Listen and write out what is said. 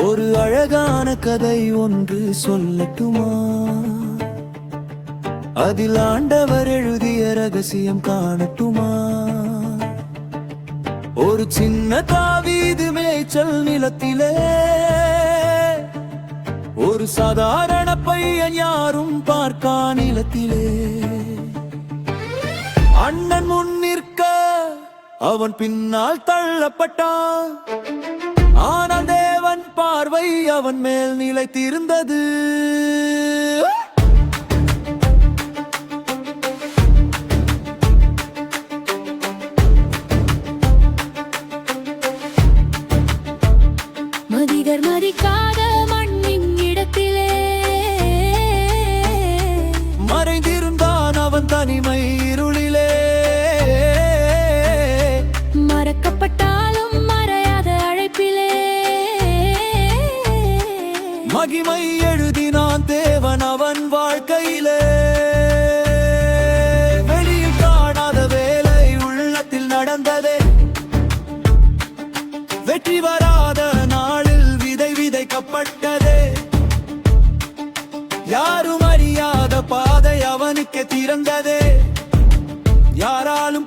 ஒரு அழகான கதை ஒன்று சொல்லட்டுமா? அதில் ஆண்டவர் எழுதிய ரகசியம் காணட்டுமா? ஒரு சின்ன தாவீது மேய்ச்சல் நிலத்திலே ஒரு சாதாரண பையன் யாரும் பார்க்கா நிலத்திலே. அண்ணன் முன் நிற்க அவன் பின்னால் தள்ளப்பட்டான். ஆனால் தேவன் பார்வை அவன் மேல் நிலைத்திருந்தது. மதிகர் மதிக்காத மண்ணின் இடத்திலே மறைந்திருந்தான் அவன் தனிமை இருளிலே. மறக்கப்பட்டாலும் மறையாத அழைப்பிலே மகிமை எழுதினான் தேவன் அவன் வாழ்க்கையிலே. வெளியில் காணாத வேலை உள்ளத்தில் நடந்ததே. வெற்றி வராத நாளில் விதை விதைக்கப்பட்டதே. யாரும் அறியாத பாதை அவனுக்கு திறந்ததே. யாராலும்